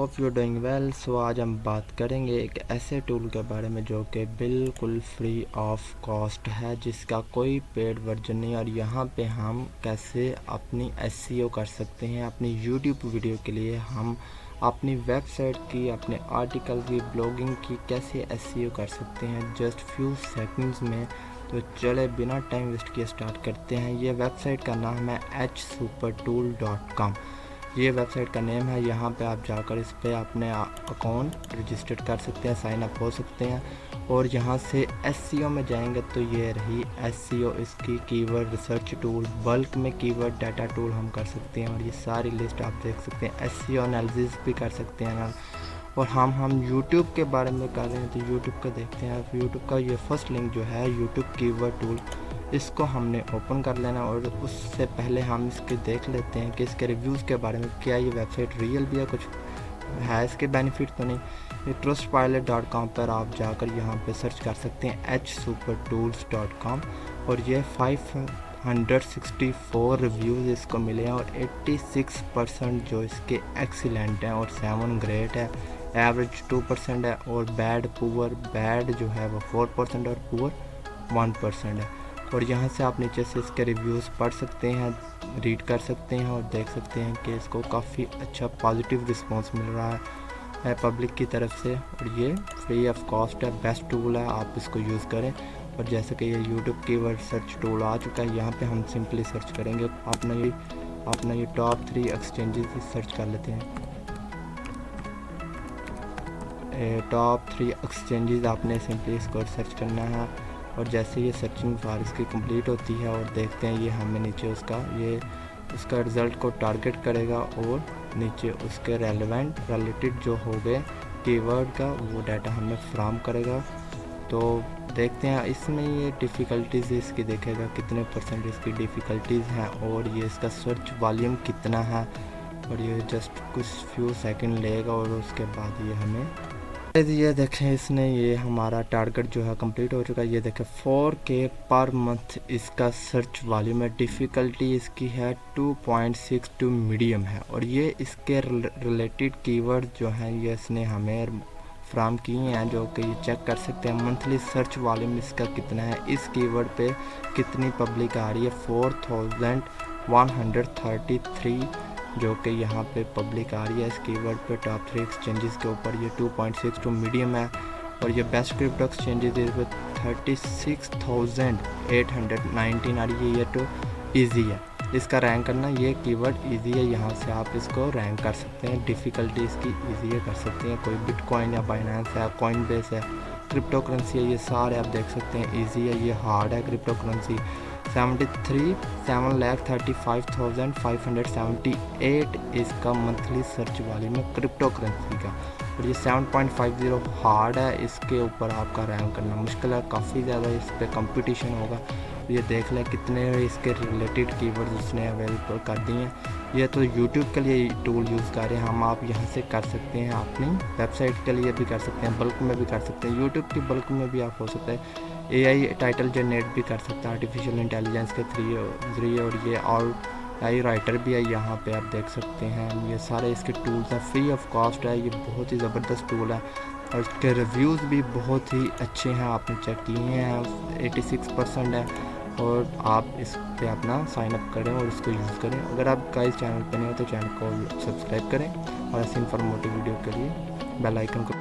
Hope you doing well. So आज हम बात करेंगे एक ऐसे टूल के बारे में जो कि बिल्कुल फ्री ऑफ कॉस्ट है, जिसका कोई पेड वर्जन नहीं। और यहाँ पे हम कैसे अपनी एसईओ कर सकते हैं अपनी यूट्यूब वीडियो के लिए। हम अपनी वेबसाइट की, अपने आर्टिकल की, ब्लॉगिंग की कैसे एसईओ कर सकते हैं जस्ट फ्यू सेकंड्स में। तो चले बिना टाइम वेस्ट किए स्टार्ट करते हैं। ये वेबसाइट का नाम है hsupertool.com। ये वेबसाइट का नेम है। यहाँ पे आप जाकर इस पर अपने अकाउंट रजिस्टर कर सकते हैं, साइन अप हो सकते हैं। और यहाँ से एसईओ में जाएंगे तो ये रही एसईओ, इसकी कीवर्ड रिसर्च टूल, बल्क में कीवर्ड डाटा टूल हम कर सकते हैं। और ये सारी लिस्ट आप देख सकते हैं। एसईओ एनालिसिस भी कर सकते हैं। और हम यूट्यूब के बारे में कर रहे हैं तो यूट्यूब का देखते हैं। यूट्यूब का ये फर्स्ट लिंक जो है यूट्यूब कीवर्ड टूल, इसको हमने ओपन कर लेना। और उससे पहले हम इसके देख लेते हैं कि इसके रिव्यूज़ के बारे में, क्या ये वेबसाइट रियल भी है, कुछ है इसके बेनिफिट तो नहीं। ये trustpilot.com पर आप जाकर यहाँ पे सर्च कर सकते हैं hsupertools.com। और ये 564 रिव्यूज़ इसको मिले हैं और 86% जो इसके एक्सीलेंट हैं और 7 ग्रेट है, एवरेज 2% है। और बैड जो है वो 4% और पुअर 1% है। और यहाँ से आप नीचे से इसके रिव्यूज़ पढ़ सकते हैं, रीड कर सकते हैं और देख सकते हैं कि इसको काफ़ी अच्छा पॉजिटिव रिस्पांस मिल रहा है पब्लिक की तरफ से। और ये फ्री ऑफ कॉस्ट है, बेस्ट टूल है, आप इसको यूज़ करें। और जैसे कि ये यूट्यूब कीवर्ड सर्च टूल आ चुका है, यहाँ पे हम सिंपली सर्च करेंगे। अपना ये टॉप 3 एक्सचेंजेस सर्च कर लेते हैं। टॉप 3 एक्सचेंजेस आपने सिंपली इसको सर्च करना है। और जैसे ये सर्चिंग फार इसकी कंप्लीट होती है और देखते हैं, ये हमें नीचे उसका रिज़ल्ट को टारगेट करेगा और नीचे उसके रिलेटेड जो हो गए कीवर्ड का वो डाटा हमें फ्राहम करेगा। तो देखते हैं इसमें ये डिफ़िकल्टीज़ इसकी देखेगा, कितने % इसकी डिफ़िकल्टीज़ हैं और ये इसका सर्च वॉल्यूम कितना है। और ये जस्ट कुछ फ्यू सेकंड लेगा और उसके बाद ये हमें ये देखें, इसने ये हमारा टारगेट जो है कंप्लीट हो चुका है। ये देखें 4K पर मंथ इसका सर्च वॉल्यूम है। डिफ़िकल्टी इसकी है 2.62 मीडियम है। और ये इसके रिलेटेड कीवर्ड जो हैं ये इसने हमें फ्राहम किए हैं, जो कि ये चेक कर सकते हैं। मंथली सर्च वॉल्यूम इसका कितना है, इस कीवर्ड पे कितनी पब्लिक आ रही है, 4133 जो कि यहाँ पे पब्लिक आ रही है इस कीवर्ड पे टॉप 3 एक्सचेंजेस के ऊपर। ये 2.62 मीडियम है। और ये बेस्ट क्रिप्टो एक्सचेंजेस इस पर 36,819 आ रही है। ये तो ईजी है इसका रैंक करना, ये कीवर्ड ईजी है, यहाँ से आप इसको रैंक कर सकते हैं। डिफ़िकल्टी इसकी ईजी है, कर सकते हैं। कोई बिटकॉइन या बाइनेंस है, कॉइनबेस है, क्रिप्टो करेंसी है, ये सारे आप देख सकते हैं ईजी है। ये हार्ड है क्रिप्टो करेंसी। 7,3578 इसका मंथली सर्च वॉल्यूम है क्रिप्टो करेंसी का। और ये 7.50 हार्ड है, इसके ऊपर आपका रैंक करना मुश्किल है, काफ़ी ज़्यादा इस पर कंपटीशन होगा। ये देख लें कितने इसके रिलेटेड कीवर्ड्स उसने अवेलेबल कर दिए हैं। ये तो यूट्यूब के लिए टूल यूज़ कर रहे हैं हम, आप यहाँ से कर सकते हैं, अपनी वेबसाइट के लिए भी कर सकते हैं, बल्क में भी कर सकते हैं। यूट्यूब की बल्क में भी आप हो सकता है। AI टाइटल जनरेट भी कर सकता है आर्टिफिशियल इंटेलिजेंस के ज़रिए। और ये और AI राइटर भी है, यहाँ पे आप देख सकते हैं। ये सारे इसके टूल्स हैं, फ्री ऑफ कॉस्ट है। ये बहुत ही ज़बरदस्त टूल है और इसके रिव्यूज़ भी बहुत ही अच्छे हैं, आपने चेक किए हैं, 86% है। और आप इस पे अपना साइन अप करें और इसको यूज़ करें। अगर आप गाइस चैनल पे नहीं हो तो चैनल को सब्सक्राइब करें और ऐसे इन्फॉर्मेटिव वीडियो के लिए बेल आइकन को